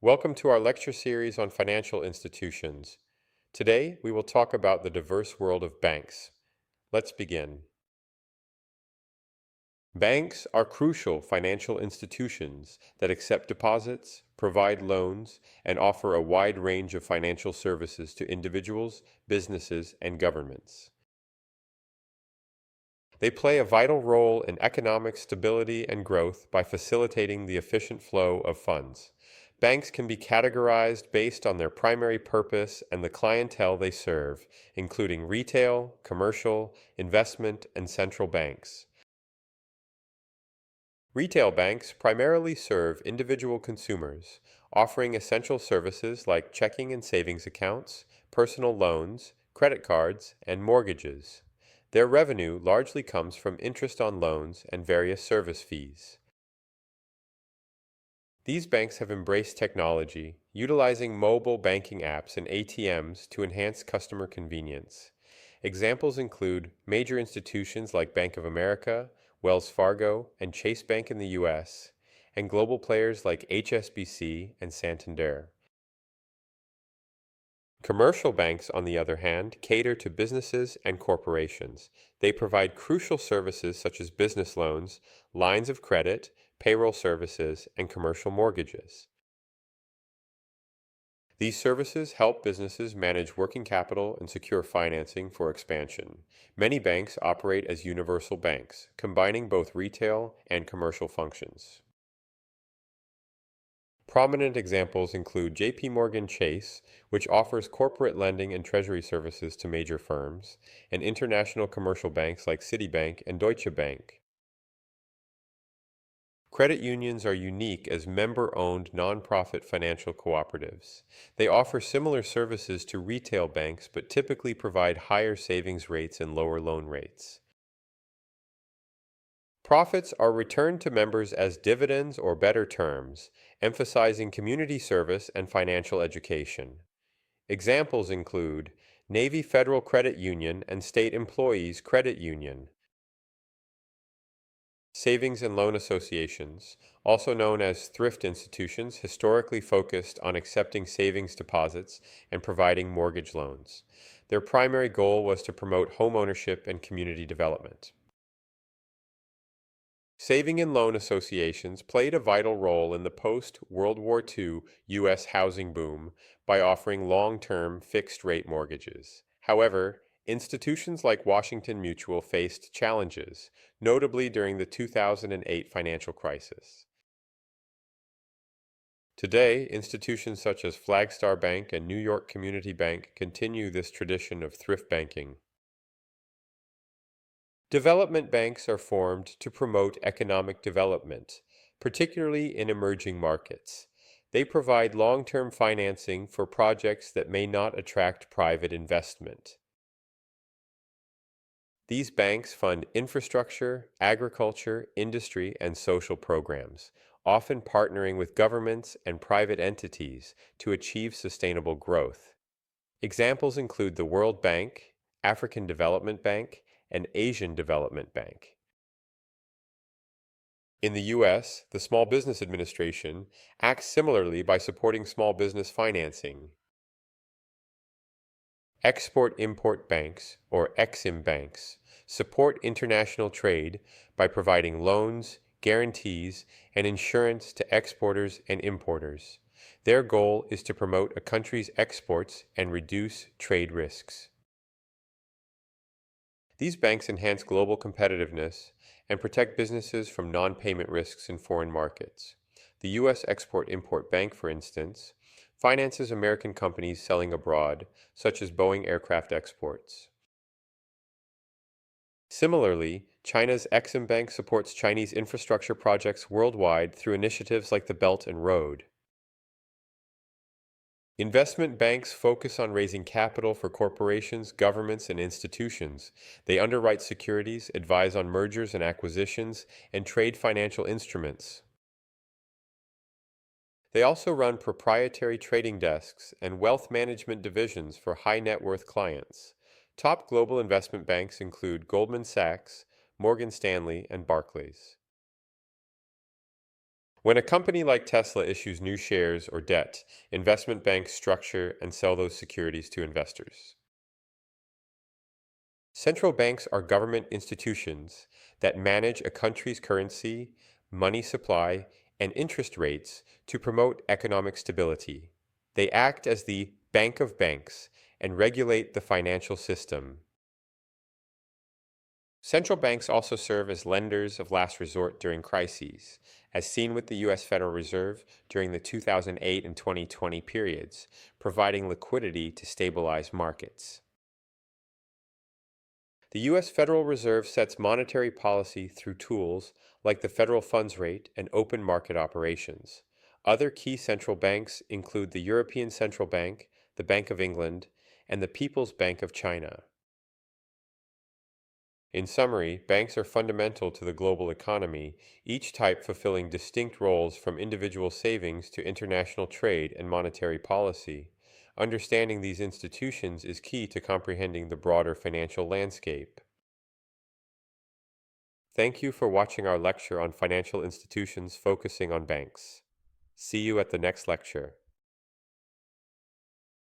Welcome to our lecture series on financial institutions. Today, we will talk about the diverse world of banks. Let's begin. Banks are crucial financial institutions that accept deposits, provide loans, and offer a wide range of financial services to individuals, businesses, and governments. They play a vital role in economic stability and growth by facilitating the efficient flow of funds. Banks can be categorized based on their primary purpose and the clientele they serve, including retail, commercial, investment, and central banks. Retail banks primarily serve individual consumers, offering essential services like checking and savings accounts, personal loans, credit cards, and mortgages. Their revenue largely comes from interest on loans and various service fees. These banks have embraced technology, utilizing mobile banking apps and ATMs to enhance customer convenience. Examples include major institutions like Bank of America, Wells Fargo, and Chase Bank in the US, and global players like HSBC and Santander. Commercial banks, on the other hand, cater to businesses and corporations. They provide crucial services such as business loans, lines of credit, payroll services, and commercial mortgages. These services help businesses manage working capital and secure financing for expansion. Many banks operate as universal banks, combining both retail and commercial functions. Prominent examples include JPMorgan Chase, which offers corporate lending and treasury services to major firms, and international commercial banks like Citibank and Deutsche Bank. Credit unions are unique as member-owned nonprofit financial cooperatives. They offer similar services to retail banks but typically provide higher savings rates and lower loan rates. Profits are returned to members as dividends or better terms, emphasizing community service and financial education. Examples include Navy Federal Credit Union and State Employees Credit Union. Savings and loan associations, also known as thrift institutions, historically focused on accepting savings deposits and providing mortgage loans. Their primary goal was to promote home ownership and community development. Saving and loan associations played a vital role in the post-World War II U.S. housing boom by offering long-term fixed-rate mortgages. However, institutions like Washington Mutual faced challenges, notably during the 2008 financial crisis. Today, institutions such as Flagstar Bank and New York Community Bank continue this tradition of thrift banking. Development banks are formed to promote economic development, particularly in emerging markets. They provide long-term financing for projects that may not attract private investment. These banks fund infrastructure, agriculture, industry, and social programs, often partnering with governments and private entities to achieve sustainable growth. Examples include the World Bank, African Development Bank, and Asian Development Bank. In the U.S., the Small Business Administration acts similarly by supporting small business financing. Export-Import banks, or EXIM banks, support international trade by providing loans, guarantees, and insurance to exporters and importers. Their goal is to promote a country's exports and reduce trade risks. These banks enhance global competitiveness and protect businesses from non-payment risks in foreign markets. The U.S. Export-Import Bank, for instance, finances American companies selling abroad, such as Boeing Aircraft Exports. Similarly, China's Exim Bank supports Chinese infrastructure projects worldwide through initiatives like the Belt and Road. Investment banks focus on raising capital for corporations, governments, and institutions. They underwrite securities, advise on mergers and acquisitions, and trade financial instruments. They also run proprietary trading desks and wealth management divisions for high net worth clients. Top global investment banks include Goldman Sachs, Morgan Stanley, and Barclays. When a company like Tesla issues new shares or debt, investment banks structure and sell those securities to investors. Central banks are government institutions that manage a country's currency, money supply, and interest rates to promote economic stability. They act as the bank of banks and regulate the financial system. Central banks also serve as lenders of last resort during crises, as seen with the U.S. Federal Reserve during the 2008 and 2020 periods, providing liquidity to stabilize markets. The U.S. Federal Reserve sets monetary policy through tools like the federal funds rate and open market operations. Other key central banks include the European Central Bank, the Bank of England, and the People's Bank of China. In summary, banks are fundamental to the global economy, each type fulfilling distinct roles from individual savings to international trade and monetary policy. Understanding these institutions is key to comprehending the broader financial landscape. Thank you for watching our lecture on financial institutions focusing on banks. See you at the next lecture.